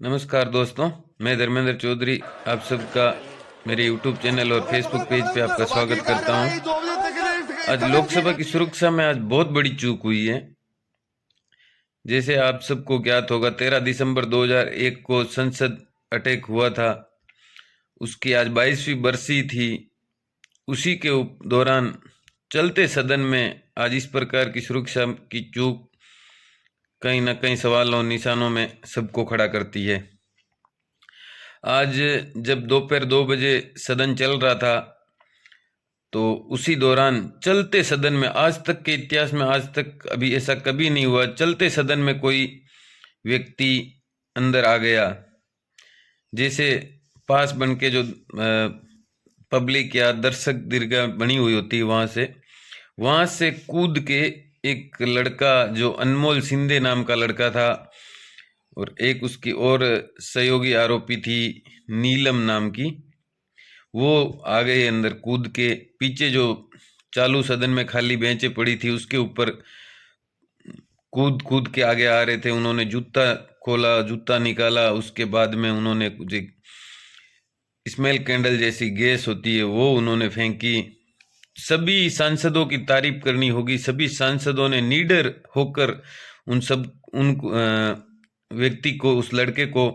नमस्कार दोस्तों, मैं धर्मेंद्र चौधरी आप सबका मेरे YouTube चैनल और Facebook पेज पे आपका स्वागत करता हूं। आज लोकसभा की सुरक्षा में आज बहुत बड़ी चूक हुई है। जैसे आप सबको ज्ञात होगा, 13 दिसंबर 2001 को संसद अटैक हुआ था। उसकी आज 22वीं बरसी थी। उसी के दौरान चलते सदन में आज इस प्रकार की सुरक्षा की चूक कहीं ना कहीं सवालों निशानों में सबको खड़ा करती है। आज जब दोपहर 2 बजे सदन चल रहा था तो उसी दौरान चलते सदन में, आज तक के इतिहास में आज तक अभी ऐसा कभी नहीं हुआ, चलते सदन में कोई व्यक्ति अंदर आ गया। जैसे पास बन के जो पब्लिक या दर्शक दीर्घा बनी हुई होती है, वहां से कूद के एक लड़का, जो अनमोल शिंदे नाम का लड़का था, और एक उसकी और सहयोगी आरोपी थी नीलम नाम की, वो आ गए अंदर कूद के। पीछे जो चालू सदन में खाली बेंचें पड़ी थी उसके ऊपर कूद कूद के आगे आ रहे थे। उन्होंने जूता खोला, जूता निकाला, उसके बाद में उन्होंने कुछ स्मेल कैंडल जैसी गैस होती है वो उन्होंने फेंकी। सभी सांसदों की तारीफ करनी होगी, सभी सांसदों ने निडर होकर उन व्यक्ति को, उस लड़के को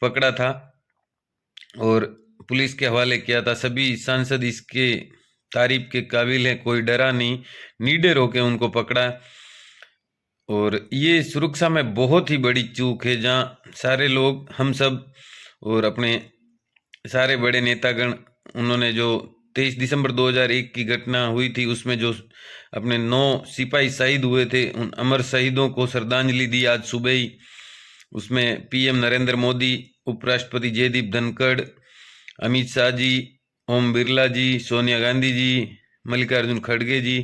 पकड़ा था और पुलिस के हवाले किया था। सभी सांसद इसके तारीफ के काबिल है, कोई डरा नहीं, निडर होकर उनको पकड़ा। और ये सुरक्षा में बहुत ही बड़ी चूक है, जहाँ सारे लोग, हम सब और अपने सारे बड़े नेतागण, उन्होंने जो 23 दिसंबर 2001 की घटना हुई थी उसमें जो अपने 9 सिपाही शहीद हुए थे, उन अमर शहीदों को श्रद्धांजलि दी आज सुबह ही। उसमें पीएम नरेंद्र मोदी, उपराष्ट्रपति जयदीप धनखड़, अमित शाह जी, ओम बिरला जी, सोनिया गांधी जी, मल्लिकार्जुन खड़गे जी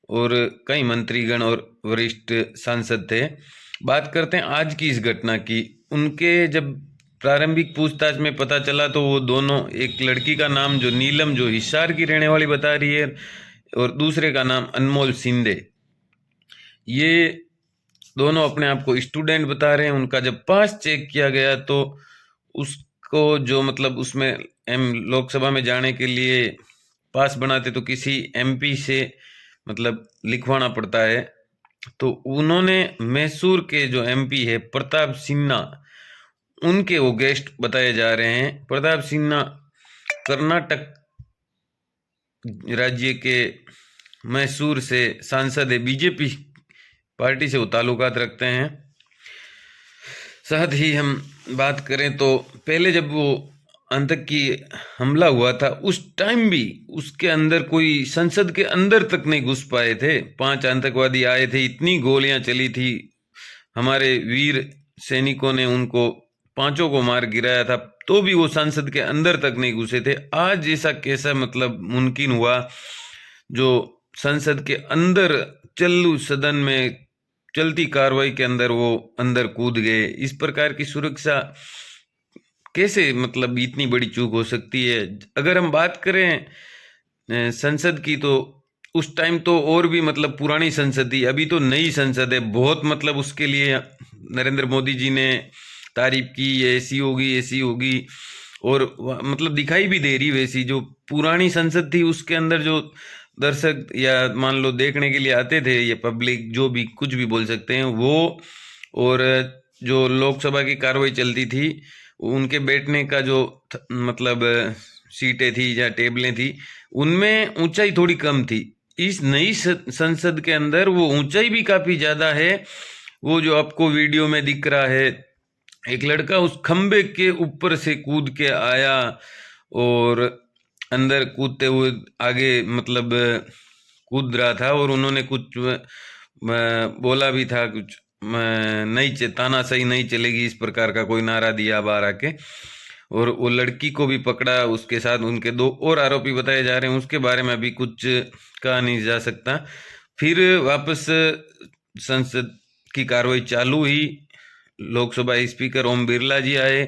और कई मंत्रीगण और वरिष्ठ सांसद थे। बात करते हैं आज की इस घटना की। उनके जब प्रारंभिक पूछताछ में पता चला तो वो दोनों, एक लड़की का नाम जो नीलम, जो हिसार की रहने वाली बता रही है, और दूसरे का नाम अनमोल शिंदे, ये दोनों अपने आप को स्टूडेंट बता रहे हैं। उनका जब पास चेक किया गया तो उसको जो, मतलब उसमें लोकसभा में जाने के लिए पास बनाते तो किसी एमपी से मतलब लिखवाना पड़ता है। तो उन्होंने मैसूर के जो एमपी है प्रताप सिन्हा, उनके वो गेस्ट बताए जा रहे हैं। प्रताप सिन्हा कर्नाटक राज्य के मैसूर से सांसद है, बीजेपी पार्टी से वो ताल्लुकात रखते हैं। साथ ही हम बात करें तो पहले जब वो आतंकी हमला हुआ था उस टाइम भी उसके अंदर कोई संसद के अंदर तक नहीं घुस पाए थे। 5 आतंकवादी आए थे, इतनी गोलियां चली थी, हमारे वीर सैनिकों ने उनको पांचों को मार गिराया था, तो भी वो संसद के अंदर तक नहीं घुसे थे। आज ऐसा कैसा मतलब मुमकिन हुआ जो संसद के अंदर, चालू सदन में चलती कार्रवाई के अंदर वो अंदर कूद गए? इस प्रकार की सुरक्षा कैसे, मतलब इतनी बड़ी चूक हो सकती है? अगर हम बात करें संसद की, तो उस टाइम तो और भी मतलब पुरानी संसद थी, अभी तो नई संसद है बहुत, मतलब उसके लिए नरेंद्र मोदी जी ने तारीफ की, ये ऐसी होगी ऐसी होगी, और मतलब दिखाई भी दे रही वैसी। जो पुरानी संसद थी उसके अंदर जो दर्शक या मान लो देखने के लिए आते थे, ये पब्लिक, जो भी कुछ भी बोल सकते हैं वो, और जो लोकसभा की कार्रवाई चलती थी उनके बैठने का जो मतलब सीटें थी या टेबलें थी, उनमें ऊंचाई थोड़ी कम थी। इस नई संसद के अंदर वो ऊंचाई भी काफी ज्यादा है। वो जो आपको वीडियो में दिख रहा है, एक लड़का उस खंबे के ऊपर से कूद के आया और अंदर कूदते हुए आगे मतलब कूद रहा था, और उन्होंने कुछ बोला भी था, कुछ नहीं, तानाशाही नहीं चलेगी, इस प्रकार का कोई नारा दिया बाहर आके। और वो लड़की को भी पकड़ा, उसके साथ उनके 2 और आरोपी बताए जा रहे हैं, उसके बारे में अभी कुछ कहा नहीं जा सकता। फिर वापस संसद की कार्रवाई चालू हुई। लोकसभा स्पीकर ओम बिरला जी आए,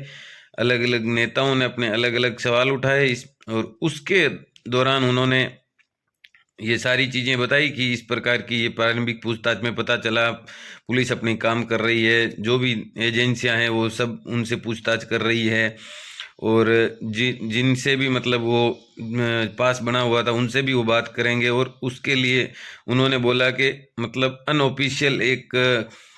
अलग अलग नेताओं ने अपने अलग अलग सवाल उठाए और उसके दौरान उन्होंने ये सारी चीज़ें बताई कि इस प्रकार की ये प्रारंभिक पूछताछ में पता चला पुलिस अपनी काम कर रही है, जो भी एजेंसियां हैं वो सब उनसे पूछताछ कर रही है, और जिनसे भी मतलब वो पास बना हुआ था उनसे भी वो बात करेंगे। और उसके लिए उन्होंने बोला कि मतलब अनऑफिशियल एक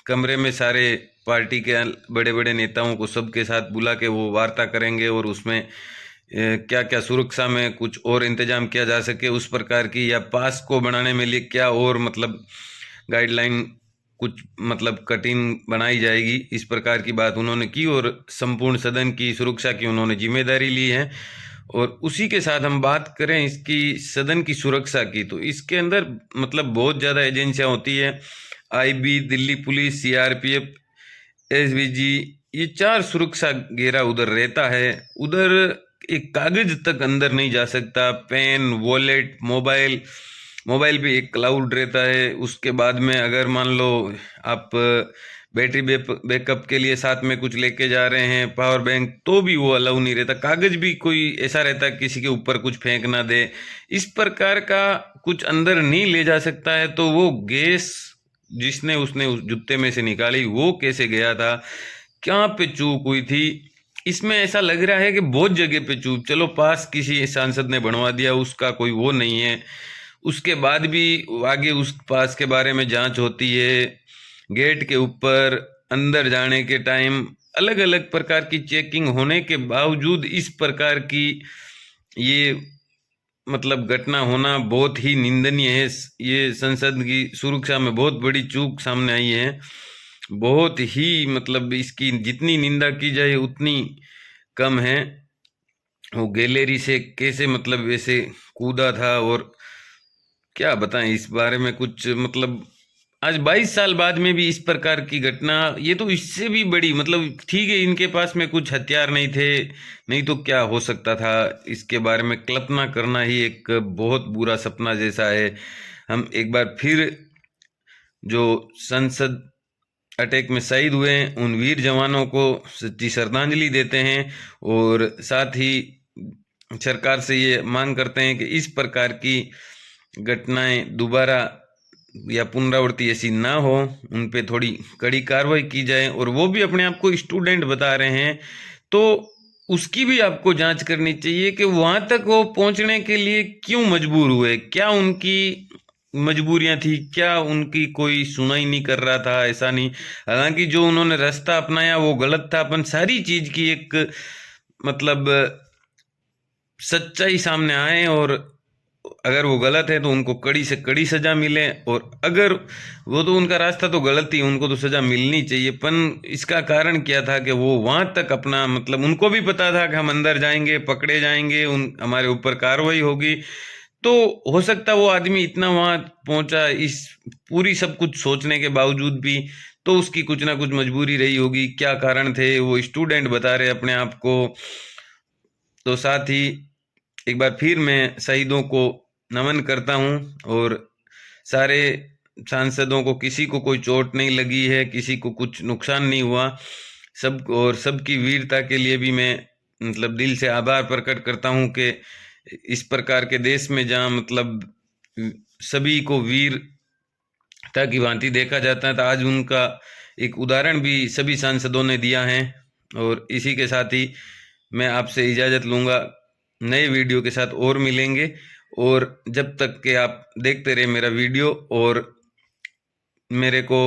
कमरे में सारे पार्टी के बड़े बड़े नेताओं को सबके साथ बुला के वो वार्ता करेंगे, और उसमें क्या क्या सुरक्षा में कुछ और इंतजाम किया जा सके उस प्रकार की, या पास को बनाने में लिए क्या और मतलब गाइडलाइन कुछ मतलब कठिन बनाई जाएगी, इस प्रकार की बात उन्होंने की। और संपूर्ण सदन की सुरक्षा की उन्होंने जिम्मेदारी ली है। और उसी के साथ हम बात करें इसकी सदन की सुरक्षा की, तो इसके अंदर मतलब बहुत ज़्यादा एजेंसियां होती है, IB, Delhi police, CRPF, SVG, ये 4 सुरक्षा घेरा उधर रहता है। उधर एक कागज तक अंदर नहीं जा सकता, पेन, वॉलेट, मोबाइल पे एक क्लाउड रहता है। उसके बाद में अगर मान लो आप बैटरी बैकअप के लिए साथ में कुछ लेके जा रहे हैं, पावर बैंक, तो भी वो अलाउ नहीं रहता। कागज भी कोई ऐसा रहता है किसी के ऊपर कुछ फेंक ना दे, इस प्रकार का कुछ अंदर नहीं ले जा सकता है। तो वो गैस जिसने उसने उस जूते में से निकाली वो कैसे गया था, क्या पे चूक हुई थी, इसमें ऐसा लग रहा है कि बहुत जगह पे चूक, चलो पास किसी सांसद ने बनवा दिया उसका कोई वो नहीं है, उसके बाद भी आगे उस पास के बारे में जांच होती है। गेट के ऊपर अंदर जाने के टाइम अलग अलग प्रकार की चेकिंग होने के बावजूद इस प्रकार की ये मतलब घटना होना बहुत ही निंदनीय है। ये संसद की सुरक्षा में बहुत बड़ी चूक सामने आई है। बहुत ही मतलब इसकी जितनी निंदा की जाए उतनी कम है। वो गैलरी से कैसे मतलब वैसे कूदा था, और क्या बताएं इस बारे में कुछ मतलब आज 22 साल बाद में भी इस प्रकार की घटना, ये तो इससे भी बड़ी मतलब ठीक है इनके पास में कुछ हथियार नहीं थे, नहीं तो क्या हो सकता था, इसके बारे में कल्पना करना ही एक बहुत बुरा सपना जैसा है। हम एक बार फिर जो संसद अटैक में शहीद हुए हैं उन वीर जवानों को सच्ची श्रद्धांजलि देते हैं, और साथ ही सरकार से ये मांग करते हैं कि इस प्रकार की घटनाएं दोबारा या पुनरावृत्ति ऐसी ना हो, उन पे थोड़ी कड़ी कार्रवाई की जाए। और वो भी अपने आप को स्टूडेंट बता रहे हैं तो उसकी भी आपको जांच करनी चाहिए कि वहां तक वो पहुंचने के लिए क्यों मजबूर हुए, क्या उनकी मजबूरियां थी, क्या उनकी कोई सुनाई नहीं कर रहा था, ऐसा नहीं। हालांकि जो उन्होंने रास्ता अपनाया वो गलत था, अपन सारी चीज की एक मतलब सच्चाई सामने आए, और अगर वो गलत है तो उनको कड़ी से कड़ी सजा मिले, और अगर वो तो उनका रास्ता तो गलत ही, उनको तो सजा मिलनी चाहिए। पर इसका कारण क्या था कि वो वहां तक अपना मतलब उनको भी पता था कि हम अंदर जाएंगे पकड़े जाएंगे, हमारे ऊपर कार्रवाई होगी, तो हो सकता वो आदमी इतना वहां पहुंचा इस पूरी सब कुछ सोचने के बावजूद भी, तो उसकी कुछ ना कुछ मजबूरी रही होगी। क्या कारण थे, वो स्टूडेंट बता रहे अपने आप को। तो साथ ही एक बार फिर मैं शहीदों को नमन करता हूं, और सारे सांसदों को, किसी को कोई चोट नहीं लगी है, किसी को कुछ नुकसान नहीं हुआ, सब और सबकी वीरता के लिए भी मैं मतलब दिल से आभार प्रकट करता हूं कि इस प्रकार के देश में जहाँ मतलब सभी को वीरता की भांति देखा जाता है, तो आज उनका एक उदाहरण भी सभी सांसदों ने दिया है। और इसी के साथ ही मैं आपसे इजाज़त लूँगा, नए वीडियो के साथ और मिलेंगे। और जब तक कि आप देखते रहे मेरा वीडियो और मेरे को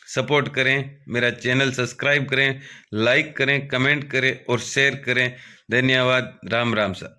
सपोर्ट करें, मेरा चैनल सब्सक्राइब करें, लाइक करें, कमेंट करें और शेयर करें। धन्यवाद। राम राम सा।